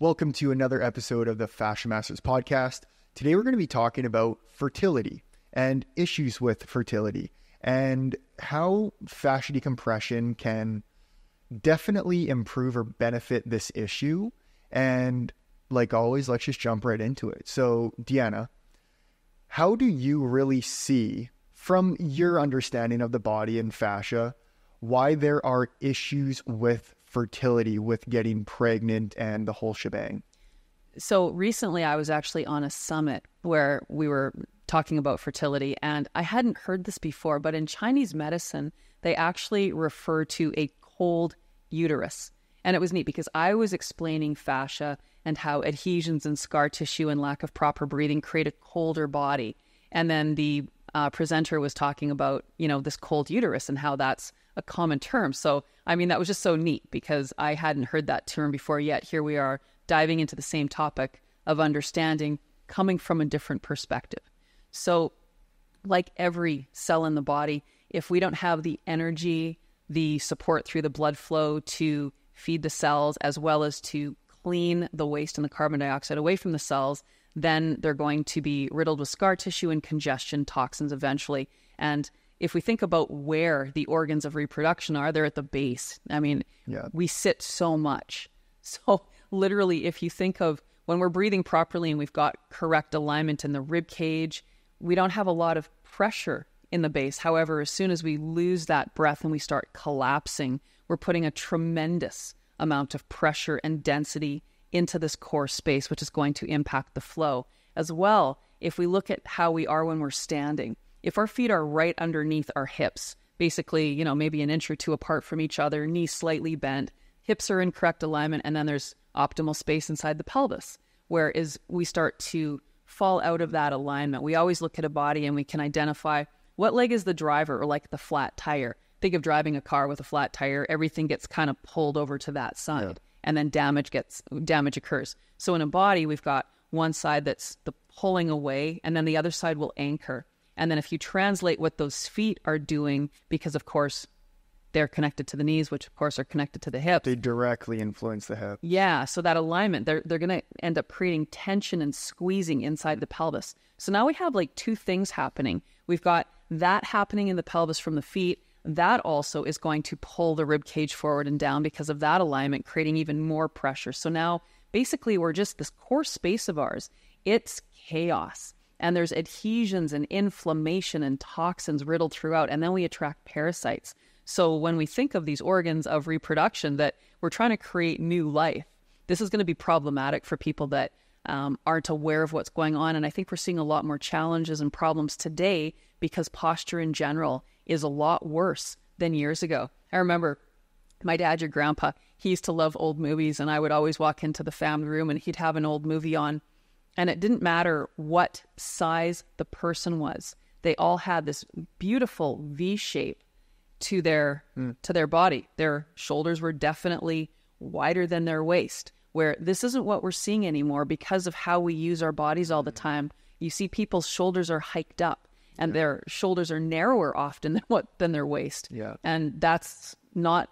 Welcome to another episode of the Fascia Masters podcast. Today we're going to be talking about fertility and issues with fertility and how fascia decompression can definitely improve or benefit this issue. And like always, let's just jump right into it. So Deanna, how do you really see, from your understanding of the body and fascia, why there are issues with fertility, with getting pregnant and the whole shebang? So recently I was actually on a summit where we were talking about fertility, and I hadn't heard this before, but in Chinese medicine, they actually refer to a cold uterus. And it was neat because I was explaining fascia and how adhesions and scar tissue and lack of proper breathing create a colder body. And then the presenter was talking about, this cold uterus and how that's a common term. So, that was just so neat because I hadn't heard that term before yet. Here we are diving into the same topic of understanding coming from a different perspective. So like every cell in the body, if we don't have the energy, the support through the blood flow to feed the cells, as well as to clean the waste and the carbon dioxide away from the cells, then they're going to be riddled with scar tissue and congestion, toxins eventually. And if we think about where the organs of reproduction are, they're at the base. We sit so much. So literally, if you think of when we're breathing properly and we've got correct alignment in the rib cage, we don't have a lot of pressure in the base. However, as soon as we lose that breath and we start collapsing, we're putting a tremendous amount of pressure and density into this core space, which is going to impact the flow. As well, if we look at how we are when we're standing, if our feet are right underneath our hips, basically, maybe an inch or two apart from each other, knees slightly bent, hips are in correct alignment, and then there's optimal space inside the pelvis. Whereas we start to fall out of that alignment, we always look at a body and we can identify what leg is the driver, or like the flat tire. Think of driving a car with a flat tire. Everything gets kind of pulled over to that side, and then damage occurs. So in a body, we've got one side that's the pulling away, and then the other side will anchor. And then if you translate what those feet are doing, because of course they're connected to the knees, which of course are connected to the hips. They directly influence the hip. Yeah, so that alignment, they're going to end up creating tension and squeezing inside the pelvis. So now we have like two things happening. We've got that happening in the pelvis from the feet. That also is going to pull the rib cage forward and down because of that alignment, creating even more pressure. So now basically we're just this core space of ours. It's chaos. And there's adhesions and inflammation and toxins riddled throughout. And then we attract parasites. So when we think of these organs of reproduction that we're trying to create new life, this is going to be problematic for people that aren't aware of what's going on. And I think we're seeing a lot more challenges and problems today because posture in general is a lot worse than years ago. I remember my dad, your grandpa, he used to love old movies, and I would always walk into the family room and he'd have an old movie on. And it didn't matter what size the person was. They all had this beautiful V shape to their body. Their shoulders were definitely wider than their waist, where this isn't what we're seeing anymore because of how we use our bodies all the time. You see people's shoulders are hiked up and their shoulders are narrower often than their waist. Yeah. And that's not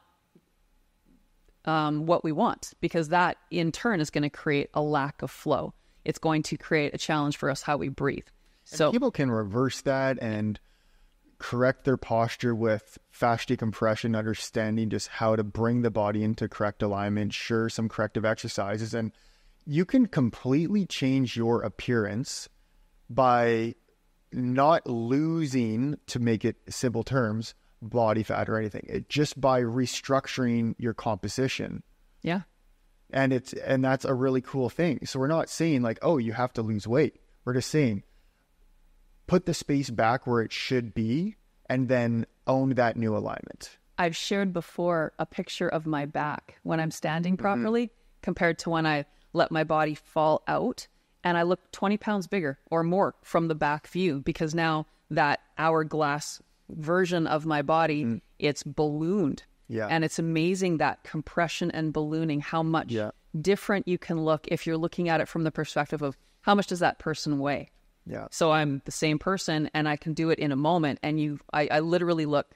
what we want, because that in turn is going to create a lack of flow. It's going to create a challenge for us how we breathe. So people can reverse that and correct their posture with fascia decompression, understanding just how to bring the body into correct alignment, sure, some corrective exercises, and you can completely change your appearance by not losing, to make it simple terms, body fat or anything. Just by restructuring your composition. Yeah. And that's a really cool thing. So we're not saying like, oh, you have to lose weight. We're just saying, put the space back where it should be and then own that new alignment. I've shared before a picture of my back when I'm standing properly compared to when I let my body fall out, and I look 20 pounds bigger or more from the back view, because now that hourglass version of my body, it's ballooned. Yeah. And it's amazing that compression and ballooning, how much different you can look if you're looking at it from the perspective of how much does that person weigh? Yeah. So I'm the same person and I can do it in a moment. And I literally look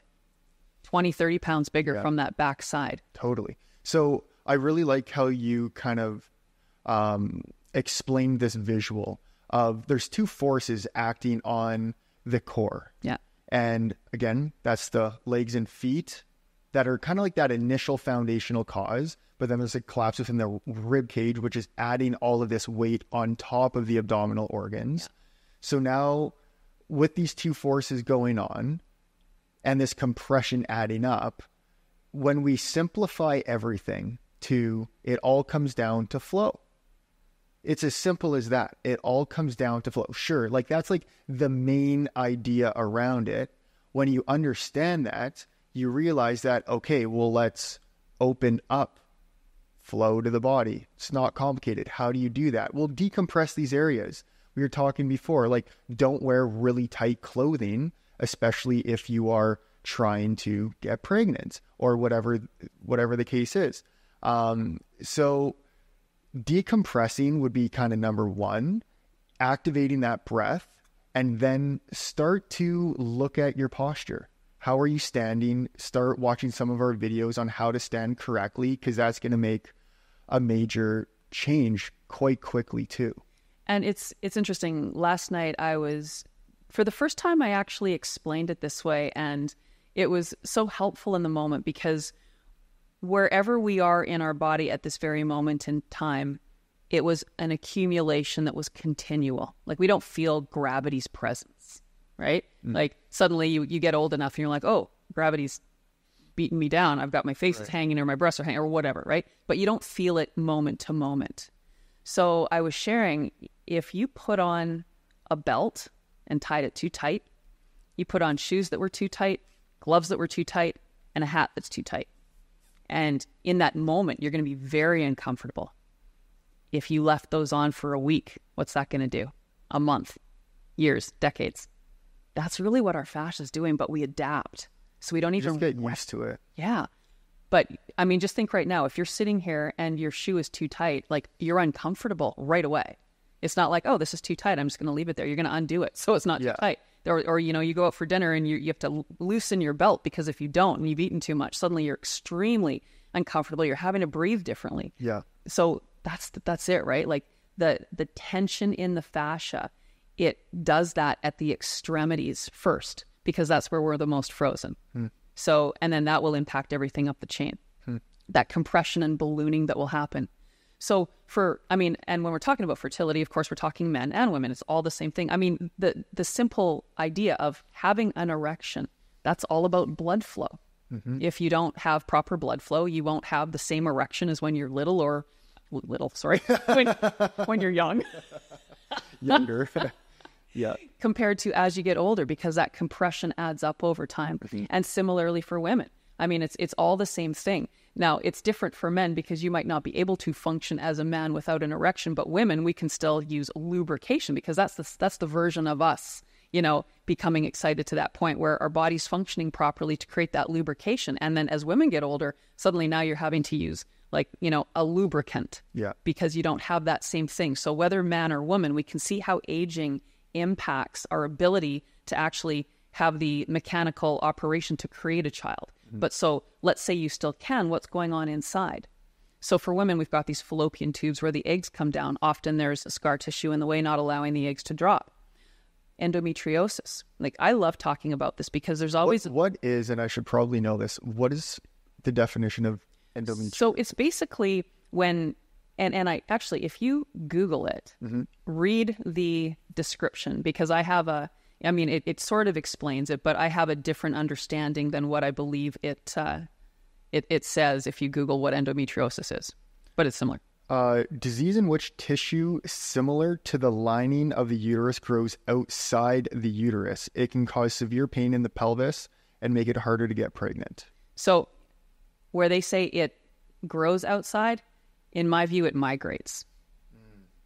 20, 30 pounds bigger from that back side. Totally. So I really like how you kind of explained this visual of there's two forces acting on the core. Yeah. And again, that's the legs and feet that are kind of like that initial foundational cause, but then there's a collapse within the rib cage, which is adding all of this weight on top of the abdominal organs. Yeah. So now with these two forces going on and this compression adding up, when we simplify everything to it all comes down to flow. It's as simple as that. It all comes down to flow. Sure, like that's like the main idea around it. When you understand that, you realize that, okay, well, let's open up flow to the body. It's not complicated. How do you do that? Well, decompress these areas. We were talking before, like don't wear really tight clothing, especially if you are trying to get pregnant or whatever the case is. So decompressing would be kind of number one, activating that breath, and then start to look at your posture. How are you standing? Start watching some of our videos on how to stand correctly, because that's going to make a major change quite quickly too. And it's interesting. Last night for the first time, I actually explained it this way, and it was so helpful in the moment, because wherever we are in our body at this very moment in time, it was an accumulation that was continual. Like we don't feel gravity's presence, right? Like suddenly you get old enough and you're like, oh, gravity's beating me down. I've got my face is hanging or my breasts are hanging or whatever, right? But you don't feel it moment to moment. So I was sharing, if you put on a belt and tied it too tight, you put on shoes that were too tight, gloves that were too tight, and a hat that's too tight. And in that moment, you're going to be very uncomfortable. If you left those on for a week, what's that going to do? A month, years, decades. That's really what our fascia is doing, but we adapt. So we don't even just get used to it. Yeah. But I mean, just think right now, if you're sitting here and your shoe is too tight, like you're uncomfortable right away. It's not like, oh, this is too tight, I'm just going to leave it there. You're going to undo it so it's not too tight. Or you go out for dinner and you have to loosen your belt, because if you don't and you've eaten too much, suddenly you're extremely uncomfortable. You're having to breathe differently. Yeah. So that's it, right? Like the tension in the fascia, it does that at the extremities first, because that's where we're the most frozen. So, and then that will impact everything up the chain. That compression and ballooning that will happen. So and when we're talking about fertility, of course, we're talking men and women. It's all the same thing. I mean, the simple idea of having an erection, that's all about blood flow. If you don't have proper blood flow, you won't have the same erection as when you're when you're young. Younger. Yeah. Compared to as you get older, because that compression adds up over time. And similarly for women. I mean, it's all the same thing. Now, it's different for men because you might not be able to function as a man without an erection, but women, we can still use lubrication, because that's the version of us, becoming excited to that point where our body's functioning properly to create that lubrication. And then as women get older, suddenly now you're having to use a lubricant, because you don't have that same thing. So whether man or woman, we can see how aging impacts our ability to actually have the mechanical operation to create a child. But so let's say you still can, what's going on inside? So for women, we've got these fallopian tubes where the eggs come down. Often there's scar tissue in the way, not allowing the eggs to drop. Endometriosis. Like, I love talking about this because there's always... What is, and I should probably know this, what is the definition of endometriosis? So it's basically when... And I actually, if you Google it, read the description, because I have it sort of explains it, but I have a different understanding than what I believe it says if you Google what endometriosis is, but it's similar. Disease in which tissue similar to the lining of the uterus grows outside the uterus. It can cause severe pain in the pelvis and make it harder to get pregnant. So where they say it grows outside, in my view, it migrates.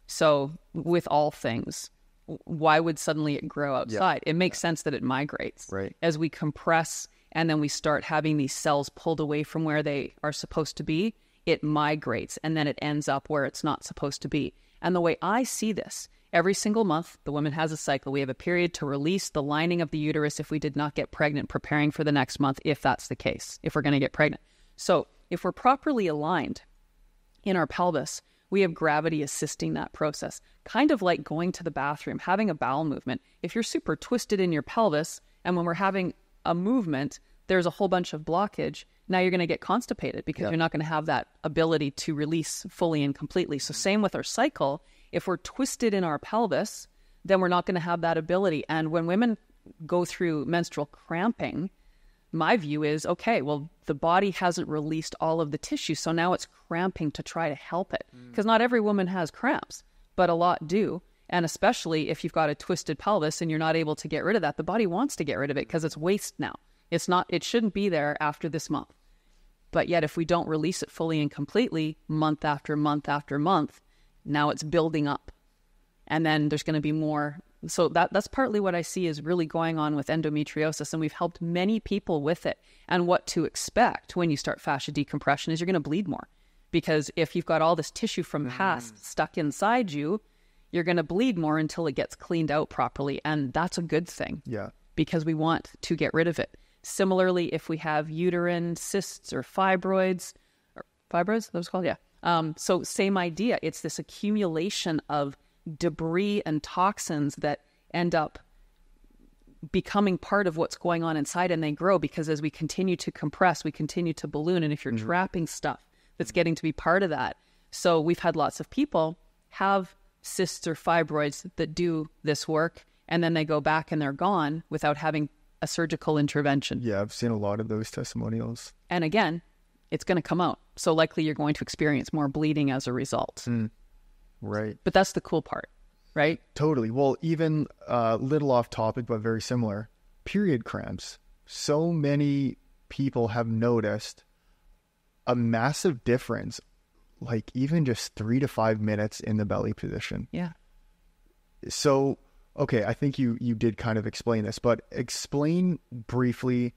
So with all things, why would suddenly it grow outside? It makes sense that it migrates. Right. As we compress and then we start having these cells pulled away from where they are supposed to be, it migrates and then it ends up where it's not supposed to be. And the way I see this, every single month, the woman has a cycle. We have a period to release the lining of the uterus if we did not get pregnant, preparing for the next month, if that's the case, if we're going to get pregnant. So if we're properly aligned in our pelvis, We have gravity assisting that process, kind of like going to the bathroom, having a bowel movement. If you're super twisted in your pelvis, and when we're having a movement, there's a whole bunch of blockage, now you're going to get constipated because you're not going to have that ability to release fully and completely. So same with our cycle. If we're twisted in our pelvis, then we're not going to have that ability. And when women go through menstrual cramping, my view is, okay, well, the body hasn't released all of the tissue, so now it's cramping to try to help it. Because not every woman has cramps, but a lot do. And especially if you've got a twisted pelvis and you're not able to get rid of that, the body wants to get rid of it because it's waste now. It shouldn't be there after this month. But yet if we don't release it fully and completely, month after month after month, now it's building up. And then there's going to be more. So that's partly what I see is really going on with endometriosis. And we've helped many people with it. And what to expect when you start fascia decompression is you're going to bleed more. Because if you've got all this tissue from past stuck inside you, you're going to bleed more until it gets cleaned out properly. And that's a good thing. Yeah. Because we want to get rid of it. Similarly, if we have uterine cysts or fibroids, that was called? Yeah. So same idea. It's this accumulation of debris and toxins that end up becoming part of what's going on inside, and they grow because as we continue to compress, we continue to balloon. And if you're trapping stuff, that's getting to be part of that. So we've had lots of people have cysts or fibroids that do this work, and then they go back and they're gone without having a surgical intervention. Yeah, I've seen a lot of those testimonials. And again, it's going to come out. So likely you're going to experience more bleeding as a result. Right. But that's the cool part, right? Totally. Well, even little off topic, but very similar, period cramps. So many people have noticed a massive difference, like even just 3 to 5 minutes in the belly position. Yeah. So, okay, I think you did kind of explain this, but explain briefly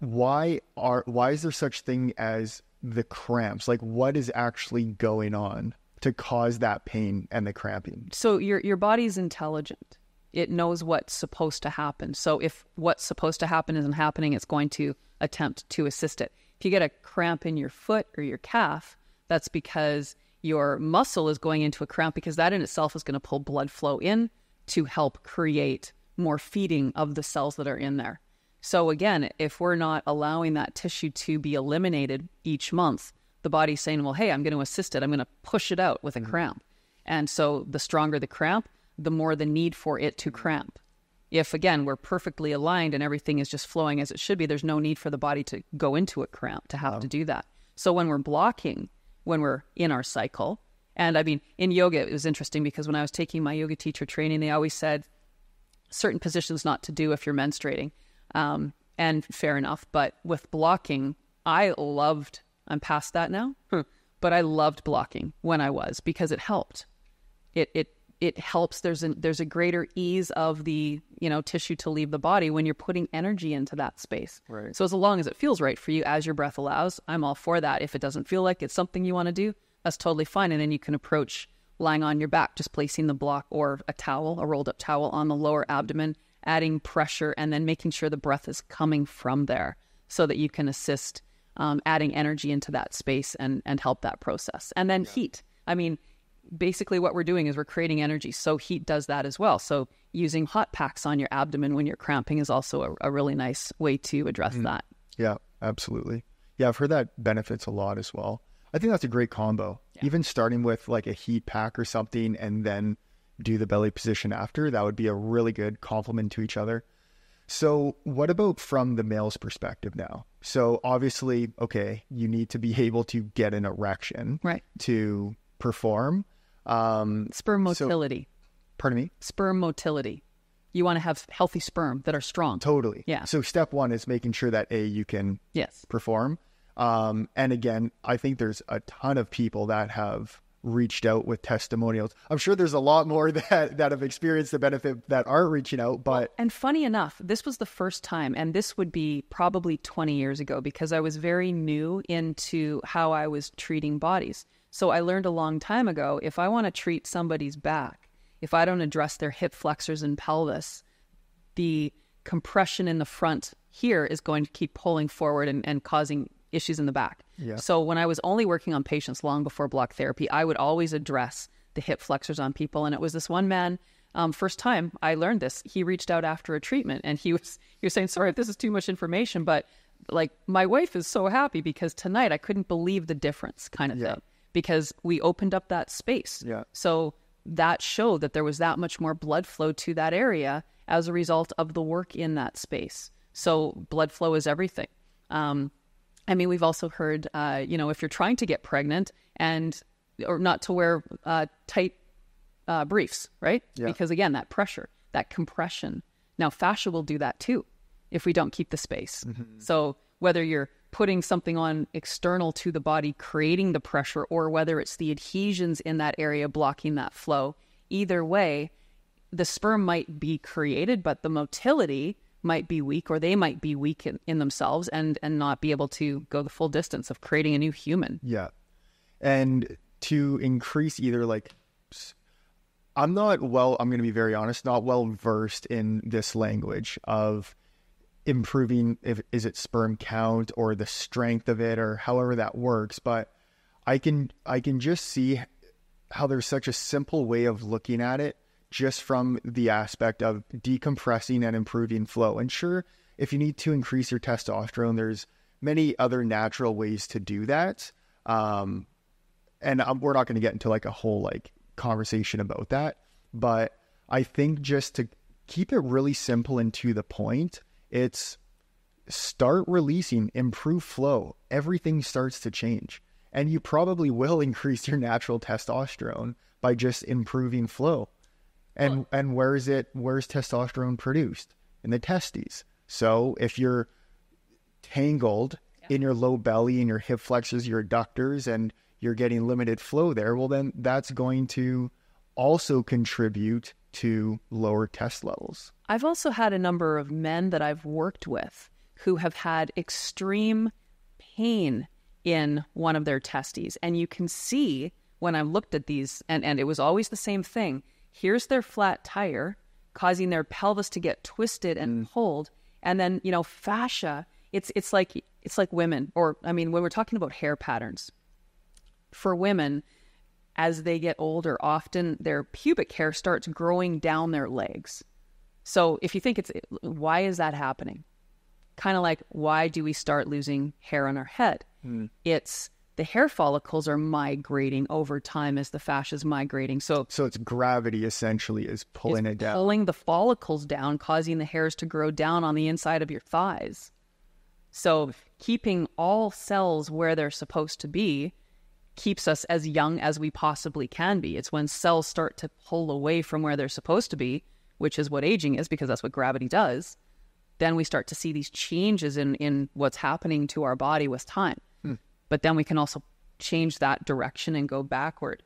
why is there such thing as the cramps? Like what is actually going on to cause that pain and the cramping? So your body's intelligent. It knows what's supposed to happen. So if what's supposed to happen isn't happening, it's going to attempt to assist it. If you get a cramp in your foot or your calf, that's because your muscle is going into a cramp, because that in itself is going to pull blood flow in to help create more feeding of the cells that are in there. So again, if we're not allowing that tissue to be eliminated each month, the body's saying, well, hey, I'm going to assist it. I'm going to push it out with a cramp. And so the stronger the cramp, the more the need for it to cramp. If, again, we're perfectly aligned and everything is just flowing as it should be, there's no need for the body to go into a cramp to have to do that. So when we're blocking, when we're in our cycle, and I mean, in yoga, it was interesting because when I was taking my yoga teacher training, they always said certain positions not to do if you're menstruating. And fair enough. But with blocking, I'm past that now, but I loved blocking when I was, because it helped. It helps. There's a greater ease of the, tissue to leave the body when you're putting energy into that space. Right. So as long as it feels right for you, as your breath allows, I'm all for that. If it doesn't feel like it's something you want to do, that's totally fine. And then you can approach lying on your back, just placing the block or a rolled up towel on the lower abdomen, adding pressure, and then making sure the breath is coming from there so that you can assist adding energy into that space and help that process. And then heat. I mean, basically what we're doing is we're creating energy. So heat does that as well. So using hot packs on your abdomen when you're cramping is also a really nice way to address that. Yeah, absolutely. Yeah, I've heard that benefits a lot as well. I think that's a great combo. Yeah. Even starting with like a heat pack or something and then do the belly position after, that would be a really good complement to each other. So what about from the male's perspective now? So obviously, okay, you need to be able to get an erection to perform. Sperm motility. Pardon me? Sperm motility. You want to have healthy sperm that are strong. Totally. Yeah. So step one is making sure that you can perform. And again, I think there's a ton of people that have reached out with testimonials. I'm sure there's a lot more that have experienced the benefit that aren't reaching out, but... And funny enough, this was the first time, and this would be probably 20 years ago, because I was very new into how I was treating bodies. So I learned a long time ago, if I want to treat somebody's back, if I don't address their hip flexors and pelvis, the compression in the front here is going to keep pulling forward and causing issues in the back. Yeah. So when I was only working on patients long before block therapy, I would always address the hip flexors on people. And it was this one man, first time I learned this, he reached out after a treatment and he was saying, sorry if this is too much information, but like my wife is so happy because tonight I couldn't believe the difference kind of thing, because we opened up that space. Yeah. So that showed that there was that much more blood flow to that area as a result of the work in that space. So blood flow is everything. I mean, we've also heard, if you're trying to get pregnant or not to wear tight briefs, right? Yeah. Because again, that pressure, that compression. Now fascia will do that too if we don't keep the space. Mm-hmm. So whether you're putting something on external to the body, creating the pressure, or whether it's the adhesions in that area blocking that flow, either way, the sperm might be created, but the motility might be weak, or they might be weak in themselves and not be able to go the full distance of creating a new human. Yeah. And to increase either I'm going to be very honest, not well versed in this language of improving, is it sperm count or the strength of it or however that works. But I can just see how there's such a simple way of looking at it, just from the aspect of decompressing and improving flow. And sure, if you need to increase your testosterone, there's many other natural ways to do that. And we're not going to get into a whole conversation about that. But I think just to keep it really simple and to the point, it's start releasing, improve flow. Everything starts to change. And you probably will increase your natural testosterone by just improving flow. And where's testosterone produced? In the testes. So if you're tangled in your low belly and your hip flexors, your adductors, and you're getting limited flow there, well, then that's going to also contribute to lower test levels. I've also had a number of men that I've worked with who have had extreme pain in one of their testes. And you can see when I've looked at these, and it was always the same thing. Here's their flat tire causing their pelvis to get twisted and pulled. And then, fascia, it's like women, or when we're talking about hair patterns, for women, as they get older, often their pubic hair starts growing down their legs. So if you think why is that happening? Kind of like, why do we start losing hair on our head? It's the hair follicles are migrating over time as the fascia is migrating. So it's gravity essentially is pulling it down. Pulling the follicles down, causing the hairs to grow down on the inside of your thighs. So keeping all cells where they're supposed to be keeps us as young as we possibly can be. It's when cells start to pull away from where they're supposed to be, which is what aging is, because that's what gravity does. Then we start to see these changes in what's happening to our body with time. But then we can also change that direction and go backward.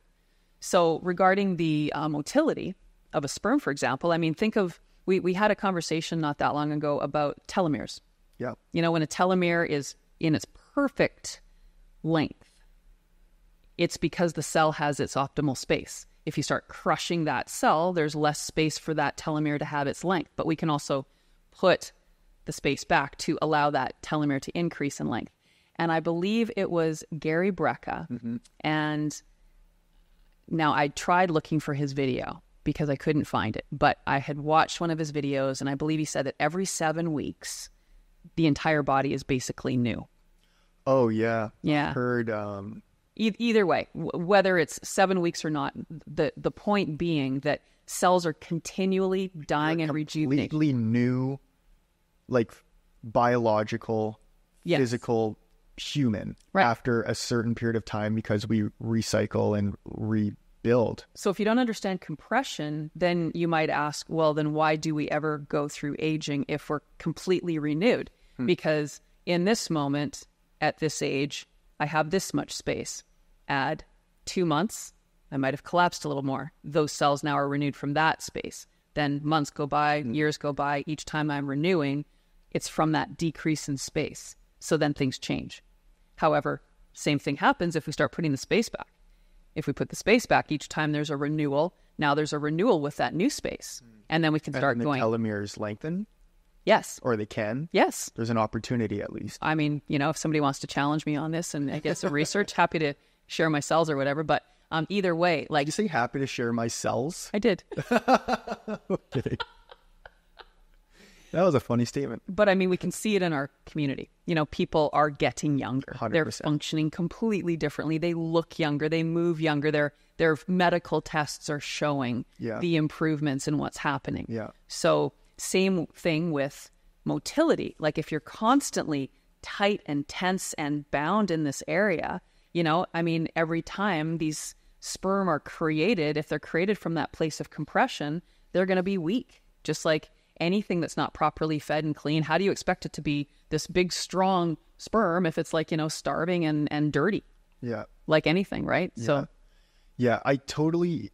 So regarding the motility of a sperm, for example, think of, we had a conversation not that long ago about telomeres. Yeah. When a telomere is in its perfect length, it's because the cell has its optimal space. If you start crushing that cell, there's less space for that telomere to have its length. But we can also put the space back to allow that telomere to increase in length. And I believe it was Gary Brecka. Mm-hmm. And now I tried looking for his video because I couldn't find it. But I had watched one of his videos, and I believe he said that every 7 weeks, the entire body is basically new. Oh, yeah. Yeah. I've heard... Either way, whether it's 7 weeks or not, the point being that cells are continually dying and rejuvenating. Completely new, biological, physical human after a certain period of time, because we recycle and rebuild. So if you don't understand compression, then you might ask, well, then why do we ever go through aging if we're completely renewed? Because in this moment, at this age, I have this much space. Add 2 months, I might have collapsed a little more. Those cells now are renewed from that space. Then months go by, years go by. Each time I'm renewing, it's from that decrease in space. So then things change. However, same thing happens if we start putting the space back. If we put the space back, each time there's a renewal, now there's a renewal with that new space. And then we can start going. Telomeres lengthen? Yes. Or they can. Yes. There's an opportunity at least. I mean, if somebody wants to challenge me on this and get some research, happy to share my cells or whatever. But either way, like... Did you say happy to share my cells? I did. Okay. That was a funny statement. But I mean, we can see it in our community. People are getting younger. 100%. They're functioning completely differently. They look younger. They move younger. Their medical tests are showing the improvements in what's happening. Yeah. So same thing with motility. Like if you're constantly tight and tense and bound in this area, every time these sperm are created, if they're created from that place of compression, they're going to be weak. Just like anything that's not properly fed and clean, how do you expect it to be this big, strong sperm if it's like, starving and dirty? Yeah. Like anything, right? Yeah. So, yeah, I totally,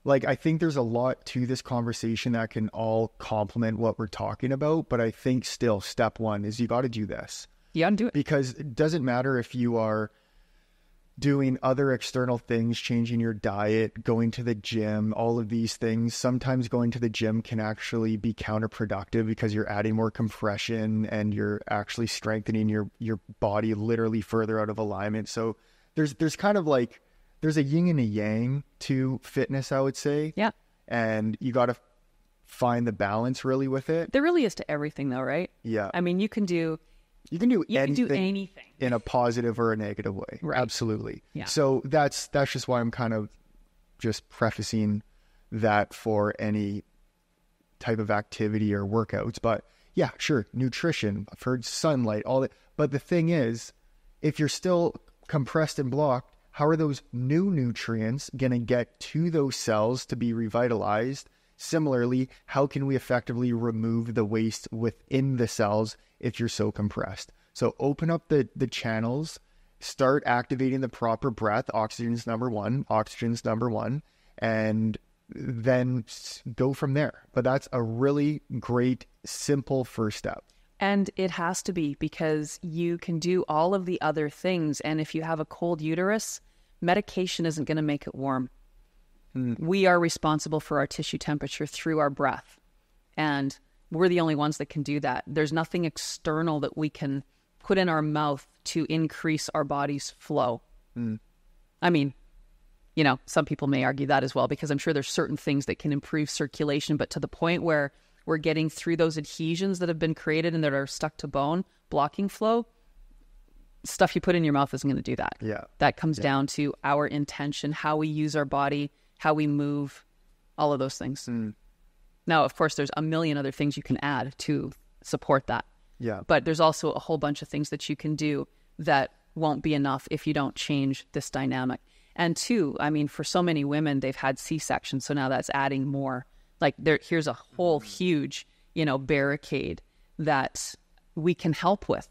I think there's a lot to this conversation that can all complement what we're talking about. But I think still step one is you got to do this. You got to do it. Because it doesn't matter if you are doing other external things, changing your diet, going to the gym, all of these things. Sometimes going to the gym can actually be counterproductive because you're adding more compression and you're actually strengthening your body literally further out of alignment. So there's kind of like, there's a yin and a yang to fitness, I would say. Yeah. And you got to find the balance really with it. There really is to everything though, right? Yeah. I mean, you can do anything in a positive or a negative way. Right. Absolutely. Yeah. So that's just why I'm kind of just prefacing that for any type of activity or workouts. But yeah, sure. Nutrition, I've heard sunlight, all that. But the thing is, if you're still compressed and blocked, how are those new nutrients going to get to those cells to be revitalized? Similarly, how can we effectively remove the waste within the cells if you're so compressed? So open up the channels, start activating the proper breath. Oxygen's number one, and then go from there. But that's a really great, simple first step. And it has to be, because you can do all of the other things. And if you have a cold uterus, medication isn't going to make it warm. We are responsible for our tissue temperature through our breath. And we're the only ones that can do that. There's nothing external that we can put in our mouth to increase our body's flow. I mean, some people may argue that as well, because I'm sure there's certain things that can improve circulation, but to the point where we're getting through those adhesions that have been created and that are stuck to bone, blocking flow, stuff you put in your mouth isn't going to do that. Yeah. That comes down to our intention, how we use our body, how we move, all of those things. Now, of course, there's a million other things you can add to support that. Yeah. But there's also a whole bunch of things that you can do that won't be enough if you don't change this dynamic. And two, I mean, for so many women, they've had C-sections, so now that's adding more. Like here's a whole huge, barricade that we can help with,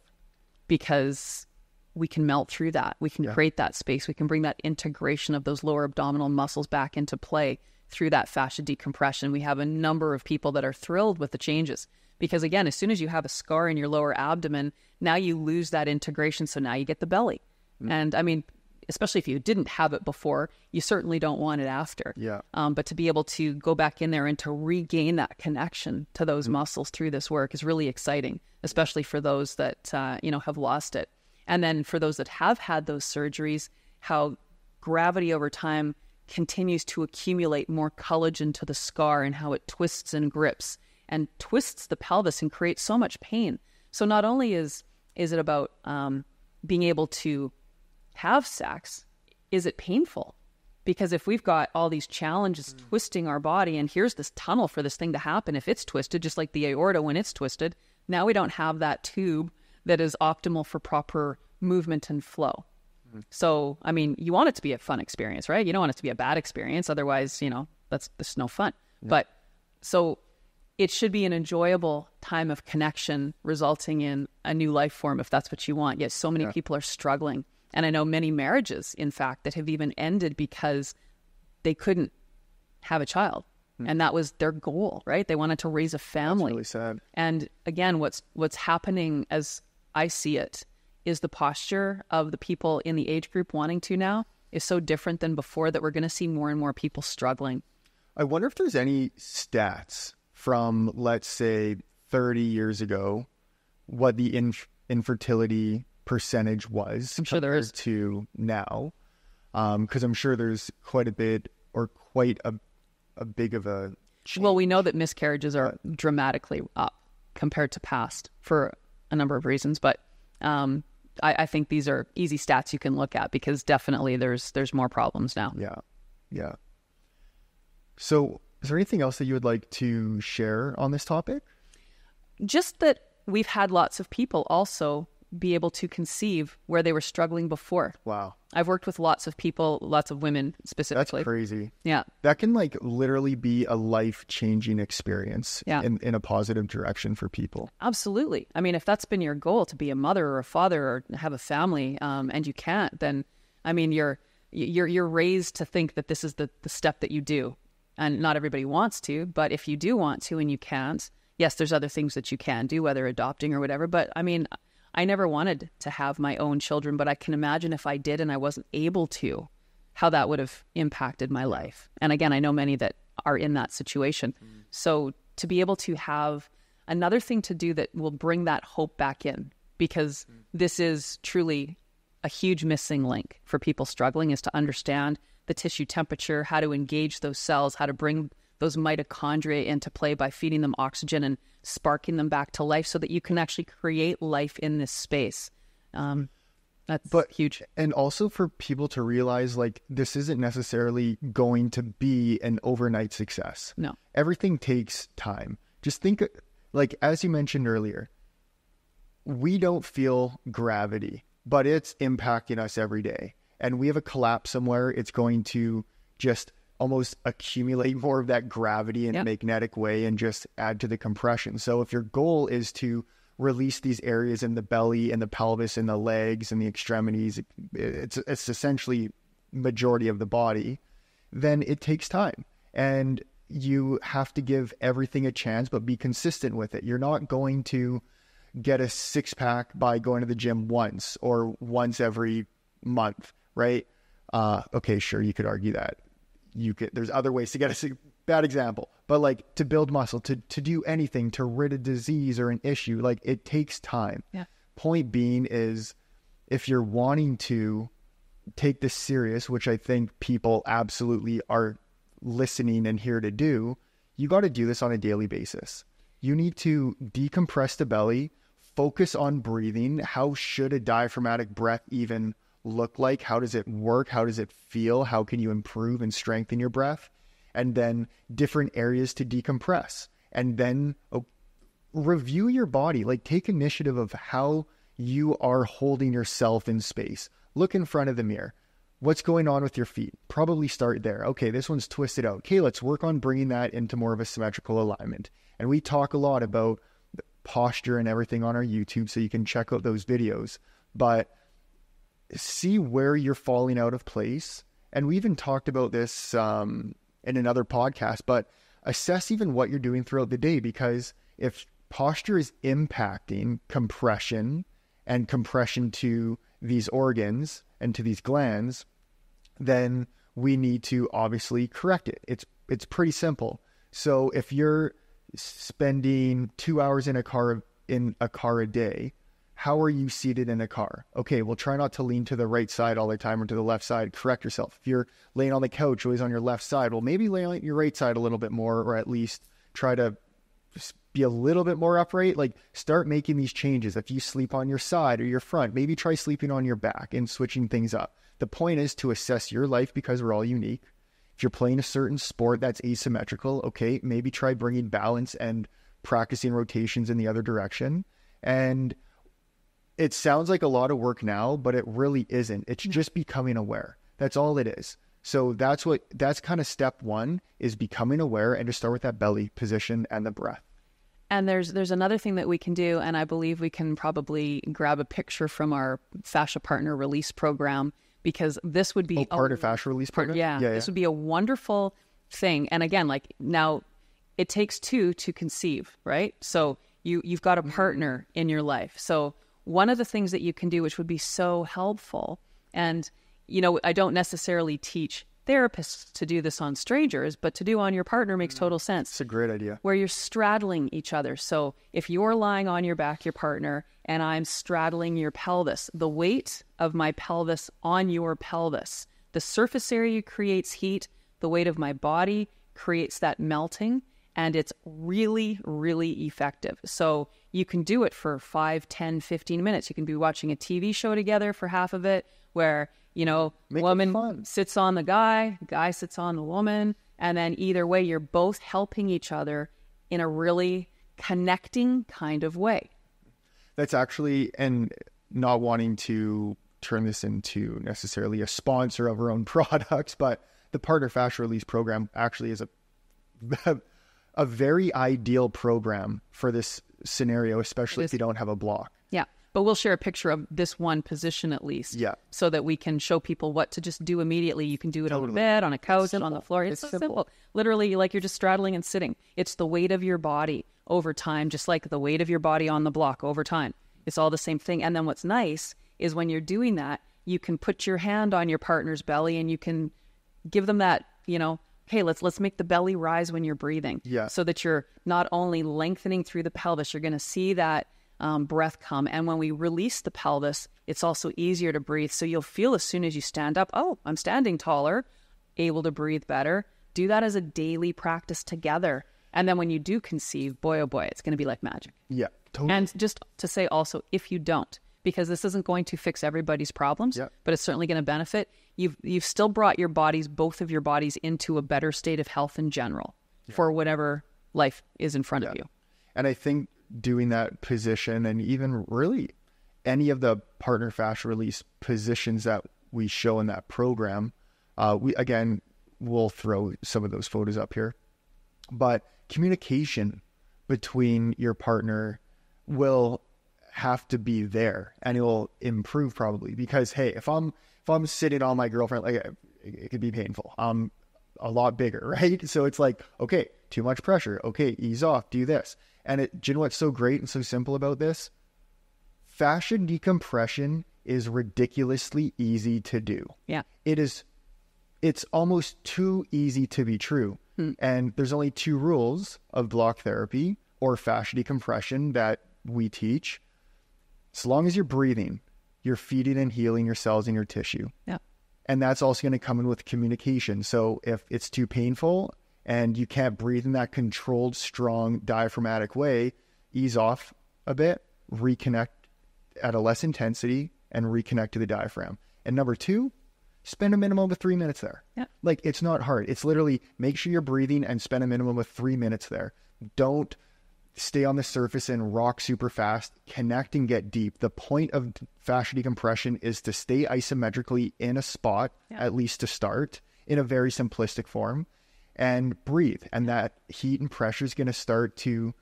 because we can melt through that. We can create that space. We can bring that integration of those lower abdominal muscles back into play through that fascia decompression. We have a number of people that are thrilled with the changes, because again, as soon as you have a scar in your lower abdomen, now you lose that integration. So now you get the belly. And I mean, especially if you didn't have it before, you certainly don't want it after. Yeah. But to be able to go back in there and to regain that connection to those muscles through this work is really exciting, especially for those that, have lost it. And then for those that have had those surgeries, how gravity over time continues to accumulate more collagen to the scar, and how it twists and grips and twists the pelvis and creates so much pain. So not only is it about being able to have sex, is it painful? Because if we've got all these challenges twisting our body, and here's this tunnel for this thing to happen, if it's twisted, just like the aorta when it's twisted, now we don't have that tube that is optimal for proper movement and flow. So, I mean, you want it to be a fun experience, right? You don't want it to be a bad experience. Otherwise, that's no fun. Yeah. But so it should be an enjoyable time of connection, resulting in a new life form, if that's what you want. Yet so many people are struggling. And I know many marriages, in fact, that have even ended because they couldn't have a child. And that was their goal, right? They wanted to raise a family. That's really sad. And again, what's happening, as I see it, is the posture of the people in the age group wanting to now is so different than before, that we're going to see more and more people struggling. I wonder if there's any stats from, let's say, 30 years ago what the infertility percentage was. I'm sure there is to now, because I'm sure there's quite a bit or quite a big of a change. Well, we know that miscarriages are dramatically up compared to past for a number of reasons, but I think these are easy stats you can look at, because definitely there's more problems now. Yeah. So is there anything else that you would like to share on this topic? Just that we've had lots of people also be able to conceive where they were struggling before. Wow. I've worked with lots of people, lots of women specifically. That's crazy. Yeah. That can like literally be a life-changing experience Yeah. in a positive direction for people. Absolutely. I mean, if that's been your goal, to be a mother or a father or have a family, and you can't, then I mean, you're raised to think that this is the step that you do. And not everybody wants to, but if you do want to and you can't, yes, there's other things that you can do, whether adopting or whatever. But I mean, I never wanted to have my own children, but I can imagine if I did and I wasn't able to, how that would have impacted my life. And again, I know many that are in that situation. So to be able to have another thing to do that will bring that hope back in, because this is truly a huge missing link for people struggling, is to understand the tissue temperature, how to engage those cells, how to bring those mitochondria into play by feeding them oxygen and sparking them back to life so that you can actually create life in this space. That's huge. And also for people to realize, like, this isn't necessarily going to be an overnight success. No. Everything takes time. Just think, like, as you mentioned earlier, we don't feel gravity, but it's impacting us every day. And we have a collapse somewhere, it's going to just almost accumulate more of that gravity in a magnetic way and just add to the compression. So if your goal is to release these areas in the belly and the pelvis and the legs and the extremities, it's essentially majority of the body, then it takes time. And you have to give everything a chance, but be consistent with it. You're not going to get a six-pack by going to the gym once or once every month, right? Okay, sure, you could argue that. There's other ways to get a bad example, but like to build muscle, to do anything, to rid a disease or an issue, like it takes time. Yeah. Point being is, if you're wanting to take this serious, which I think people absolutely are listening and here to do, you got to do this on a daily basis. You need to decompress the belly, focus on breathing. How should a diaphragmatic breath even look like? How does it work? How does it feel? How can you improve and strengthen your breath? And then different areas to decompress. And then review your body. Like, take initiative of how you are holding yourself in space. Look in front of the mirror. What's going on with your feet? Probably start there. Okay, this one's twisted out. Okay, let's work on bringing that into more of a symmetrical alignment. And we talk a lot about the posture and everything on our YouTube, so you can check out those videos. But see where you're falling out of place. And we even talked about this in another podcast, but assess even what you're doing throughout the day, because if posture is impacting compression and compression to these organs and to these glands, then we need to obviously correct it. It's pretty simple. So if you're spending 2 hours in a car a day, how are you seated in a car? Okay, well, try not to lean to the right side all the time or to the left side. Correct yourself. If you're laying on the couch, always on your left side, well, maybe lay on your right side a little bit more, or at least try to be a little bit more upright. Like, start making these changes. If you sleep on your side or your front, maybe try sleeping on your back and switching things up. The point is to assess your life, because we're all unique. If you're playing a certain sport that's asymmetrical, okay, maybe try bringing balance and practicing rotations in the other direction. And it sounds like a lot of work now, but it really isn't. It's just becoming aware. That's all it is. So that's kind of step one, is becoming aware, and to start with that belly position and the breath. And there's another thing that we can do, and I believe we can probably grab a picture from our Fascia Partner Release Program, because this would be part of Fascia Release Program. Yeah, this would be a wonderful thing. And again, like, now it takes two to conceive, right? So you've got a partner in your life. So one of the things that you can do, which would be so helpful, and, you know, I don't necessarily teach therapists to do this on strangers, but to do on your partner makes total sense. It's a great idea. Where you're straddling each other. So if you're lying on your back, your partner, and I'm straddling your pelvis, the weight of my pelvis on your pelvis, the surface area creates heat, the weight of my body creates that melting, and it's really, really effective. So you can do it for 5, 10, 15 minutes. You can be watching a TV show together for half of it where, you know, woman sits on the guy sits on the woman, and then either way, you're both helping each other in a really connecting kind of way. That's actually, and not wanting to turn this into necessarily a sponsor of our own products, but the Partner Fascia Release program actually is a very ideal program for this scenario, especially if you don't have a block. Yeah. But we'll share a picture of this one position at least. Yeah. So that we can show people what to just do immediately. You can do it on the bed, on a couch, on the floor. It's so simple. Literally, like you're just straddling and sitting. It's the weight of your body over time, just like the weight of your body on the block over time. It's all the same thing. And then what's nice is when you're doing that, you can put your hand on your partner's belly and you can give them that, you know, hey, let's make the belly rise when you're breathing. Yeah. So that you're not only lengthening through the pelvis, you're going to see that breath come. And when we release the pelvis, it's also easier to breathe. So you'll feel as soon as you stand up, oh, I'm standing taller, able to breathe better. Do that as a daily practice together. And then when you do conceive, boy, oh boy, it's going to be like magic. Yeah, totally. And just to say also, if you don't, because this isn't going to fix everybody's problems, but it's certainly going to benefit, you've still brought your bodies, both of your bodies, into a better state of health in general for whatever life is in front of you. And I think doing that position, and even really any of the Partner Fascia Release positions that we show in that program, we'll throw some of those photos up here, but communication between your partner will have to be there, and it will improve probably, because hey, if I'm sitting on my girlfriend, like it could be painful. I'm a lot bigger, right? So it's like, okay, too much pressure. Okay, ease off, do this. And do you know what's so great and so simple about this? Fascia decompression is ridiculously easy to do. Yeah. It's almost too easy to be true. And there's only 2 rules of block therapy or fascia decompression that we teach. As long as you're breathing, you're feeding and healing your cells and your tissue. Yeah. And that's also going to come in with communication. So if it's too painful and you can't breathe in that controlled, strong, diaphragmatic way, ease off a bit, reconnect at a less intensity, and reconnect to the diaphragm. And number 2, spend a minimum of 3 minutes there. Yeah. Like, it's not hard. It's literally make sure you're breathing and spend a minimum of 3 minutes there. Don't stay on the surface and rock super fast. Connect and get deep. The point of fascia decompression is to stay isometrically in a spot, at least to start, in a very simplistic form, and breathe. And that heat and pressure is going to start to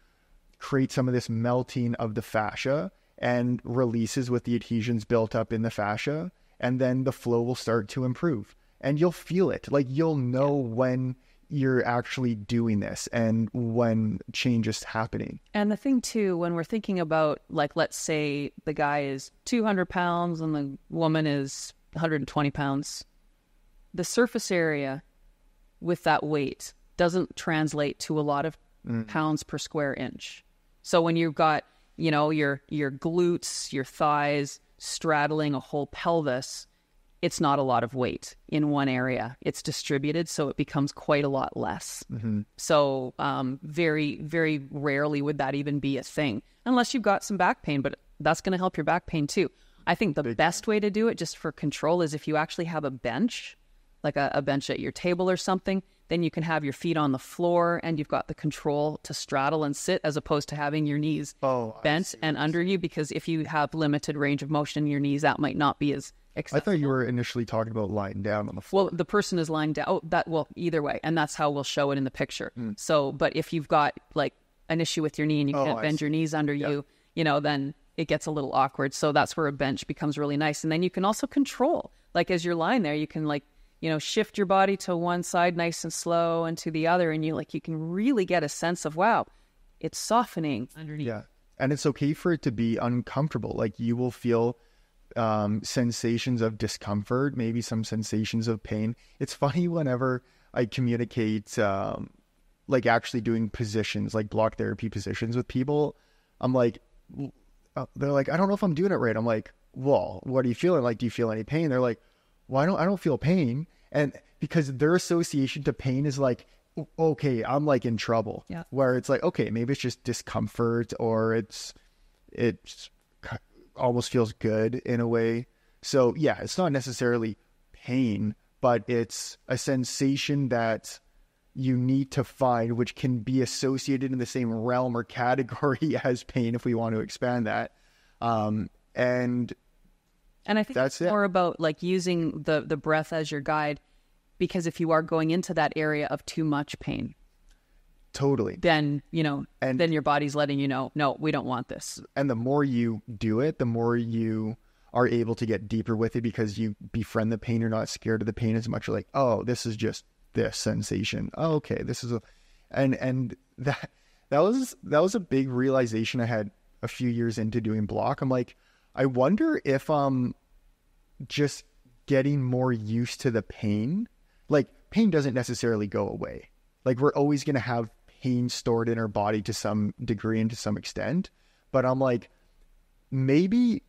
create some of this melting of the fascia and releases with the adhesions built up in the fascia. And then the flow will start to improve. And you'll feel it. Like, you'll know when you're actually doing this and when change is happening. And the thing too, when we're thinking about, like, let's say the guy is 200 pounds and the woman is 120 pounds, the surface area with that weight doesn't translate to a lot of pounds per square inch. So when you've got, you know, your glutes, your thighs straddling a whole pelvis, it's not a lot of weight in one area. It's distributed, so it becomes quite a lot less. So very, very rarely would that even be a thing, unless you've got some back pain, but that's going to help your back pain too. I think the best way to do it, just for control, is if you actually have a bench, like a bench at your table or something, then you can have your feet on the floor and you've got the control to straddle and sit, as opposed to having your knees bent and under you, because if you have limited range of motion in your knees, that might not be as accessible. I thought you were initially talking about lying down on the floor. Well, the person is lying down. Either way. And that's how we'll show it in the picture. So, but if you've got like an issue with your knee and you can't bend your knees under you, you know, then it gets a little awkward. So that's where a bench becomes really nice. And then you can also control, like, as you're lying there, you can, like, you know, shift your body to one side nice and slow and to the other. And you can really get a sense of, wow, it's softening underneath. Yeah. And it's okay for it to be uncomfortable. Like, you will feel sensations of discomfort, maybe some sensations of pain. It's funny whenever I communicate, like actually doing positions, like block therapy positions with people. I'm like, they're like, I don't know if I'm doing it right. I'm like, well, what are you feeling? Like, do you feel any pain? They're like, well, I don't feel pain. And because their association to pain is like, okay, I'm like in trouble. Yeah. Where it's like, okay, maybe it's just discomfort, or it's almost feels good in a way. So yeah, it's not necessarily pain, but it's a sensation that you need to find, which can be associated in the same realm or category as pain, if we want to expand that. And I think that's it's more about like using the breath as your guide, because if you are going into that area of too much pain, totally, then, then your body's letting you know, no, we don't want this. And the more you do it, the more you are able to get deeper with it, because you befriend the pain. You're not scared of the pain as much. You're like, oh, this is just this sensation. Oh, okay, this is and that was a big realization I had a few years into doing block. I'm like, I wonder if just getting more used to the pain. Like, pain doesn't necessarily go away. Like, we're always going to have pain stored in our body to some degree and to some extent. But I'm like, maybe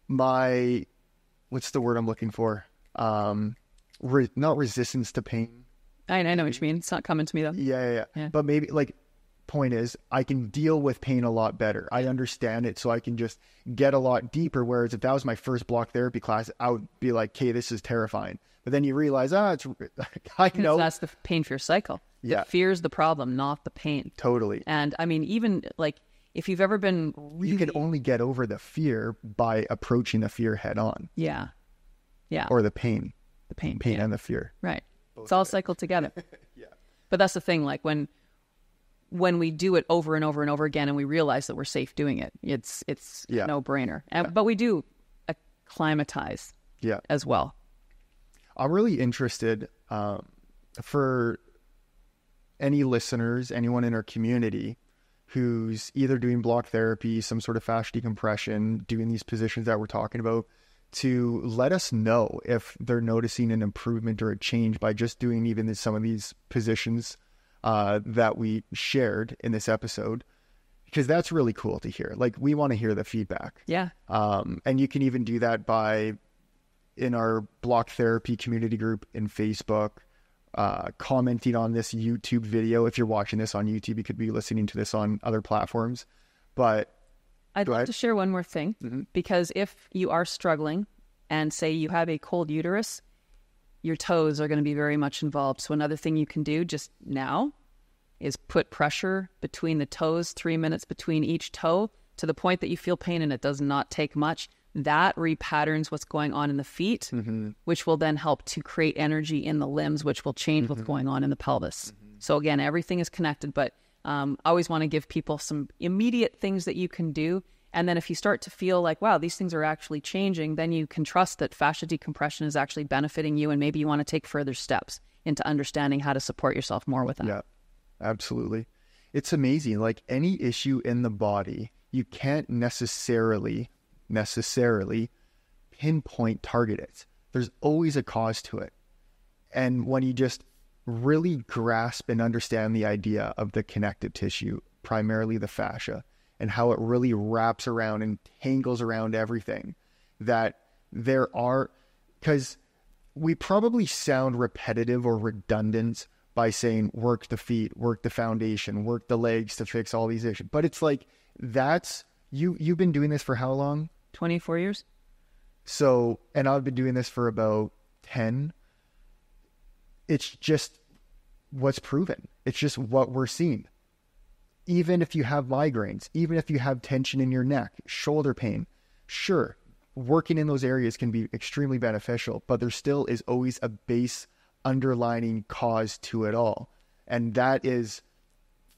what's the word I'm looking for? Not resistance to pain. I know what you mean. It's not coming to me though. Yeah. But maybe, like, point is, I can deal with pain a lot better. I understand it, so I can just get a lot deeper. Whereas if that was my first block therapy class, I would be like, okay, this is terrifying. But then you realize, I know. That's the pain fear cycle. Yeah. The fear is the problem, not the pain. Totally. And I mean, even like, if you've ever been really... You can only get over the fear by approaching the fear head on. Yeah. Or the pain. The pain yeah. And the fear. Right. Both it's all cycled together. Yeah. But that's the thing, like when we do it over and over and over again and we realize that we're safe doing it, it's a no-brainer. But we do acclimatize as well. I'm really interested for any listeners, anyone in our community who's either doing block therapy, some sort of fascia decompression, doing these positions that we're talking about, to let us know if they're noticing an improvement or a change by just doing even some of these positions that we shared in this episode, because that's really cool to hear. Like, we want to hear the feedback. Yeah. And you can even do that in our block therapy community group in Facebook, commenting on this YouTube video. If you're watching this on YouTube, you could be listening to this on other platforms. But I'd like to share one more thing, because if you are struggling and say you have a cold uterus, your toes are going to be very much involved. So another thing you can do just now is put pressure between the toes, 3 minutes between each toe, to the point that you feel pain, and it does not take much. That repatterns what's going on in the feet, which will then help to create energy in the limbs, which will change what's going on in the pelvis. So again, everything is connected, but I always want to give people some immediate things that you can do. And then if you start to feel like, wow, these things are actually changing, then you can trust that fascia decompression is actually benefiting you, and maybe you want to take further steps into understanding how to support yourself more with that. Yeah, absolutely. It's amazing. Like, any issue in the body, you can't necessarily pinpoint target it. There's always a cause to it. And when you just really grasp and understand the idea of the connective tissue, primarily the fascia, and how it really wraps around and tangles around everything, that there are, because we probably sound repetitive or redundant by saying work the feet, work the foundation, work the legs to fix all these issues. But it's like, that's, you've been doing this for how long? 24 years. So, and I've been doing this for about 10. It's just what's proven. It's just what we're seeing. Even if you have migraines, even if you have tension in your neck, shoulder pain, sure, working in those areas can be extremely beneficial, but there still is always a base underlining cause to it all. And that is,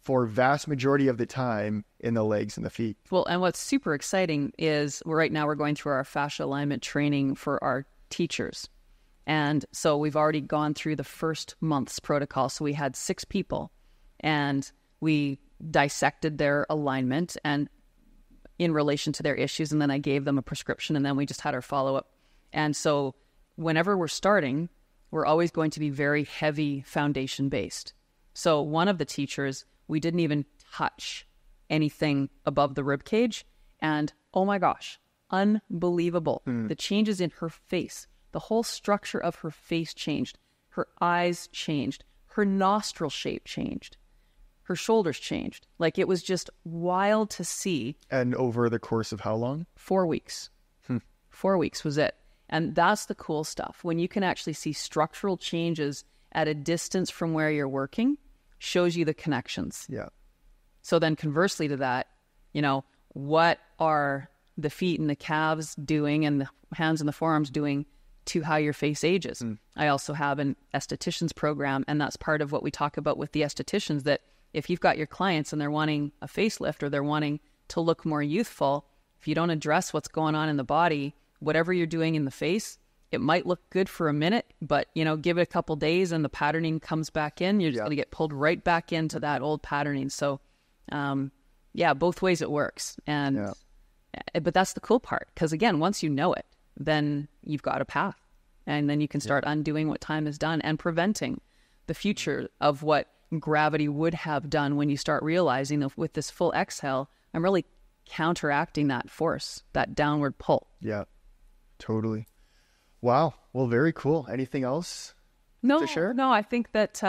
for vast majority of the time, in the legs and the feet. Well, and what's super exciting is right now we're going through our fascia alignment training for our teachers. And so we've already gone through the first month's protocol. So we had 6 people, and we dissected their alignment. And in relation to their issues. And then I gave them a prescription, and then we just had our follow-up. And so whenever we're starting, we're always going to be very heavy foundation based. So one of the teachers, we didn't even touch anything above the rib cage. And oh my gosh, unbelievable. The changes in her face, the whole structure of her face changed. Her eyes changed. Her nostril shape changed. Her shoulders changed. Like, it was just wild to see. And over the course of how long? 4 weeks. 4 weeks was it. And that's the cool stuff. When you can actually see structural changes at a distance from where you're working, shows you the connections. Yeah. So then conversely to that, you know, what are the feet and the calves doing and the hands and the forearms doing to how your face ages? I also have an esthetician's program, and that's part of what we talk about with the estheticians, that if you've got your clients and they're wanting a facelift or they're wanting to look more youthful, if you don't address what's going on in the body, whatever you're doing in the face, it might look good for a minute, but, you know, give it a couple days and the patterning comes back in. You're just going to get pulled right back into that old patterning. So, yeah, both ways it works. And, but that's the cool part, because again, once you know it, then you've got a path, and then you can start undoing what time has done and preventing the future of what gravity would have done when you start realizing that with this full exhale, I'm really counteracting that force, that downward pull. Yeah, totally. Wow. Well, very cool. Anything else to share? No, I think that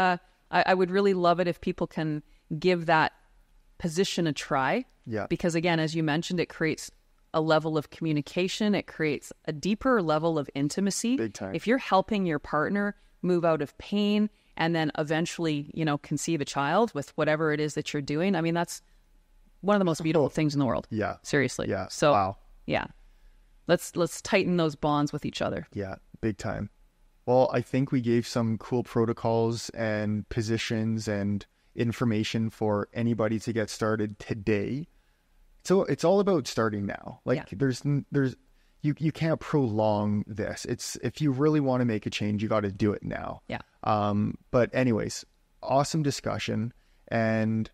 I would really love it if people can give that position a try. Yeah. Because again, as you mentioned, it creates a level of communication. It creates a deeper level of intimacy. Big time. If you're helping your partner move out of pain and then eventually, you know, conceive a child with whatever it is that you're doing, I mean, that's one of the most beautiful things in the world. Yeah. Seriously. Yeah. So, wow. Yeah. Let's tighten those bonds with each other. Yeah, big time. Well, I think we gave some cool protocols and positions and information for anybody to get started today. So it's all about starting now. Like, there's you can't prolong this. It's, if you really want to make a change, you got to do it now. Yeah. But anyways, awesome discussion. And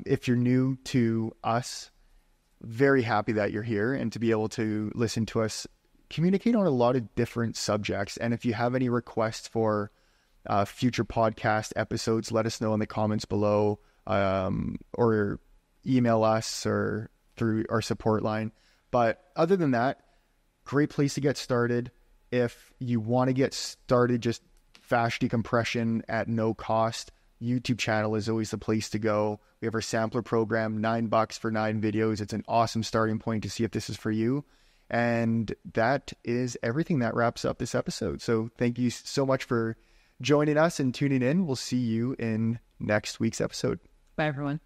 if you're new to us, very happy that you're here and to be able to listen to us communicate on a lot of different subjects. And if you have any requests for future podcast episodes, let us know in the comments below, or email us or through our support line. But other than that, great place to get started. If you want to get started, just fascia decompression at no cost, YouTube channel is always the place to go. We have our sampler program, $9 for 9 videos. It's an awesome starting point to see if this is for you. And that is everything. That wraps up this episode. So thank you so much for joining us and tuning in. We'll see you in next week's episode. Bye, everyone.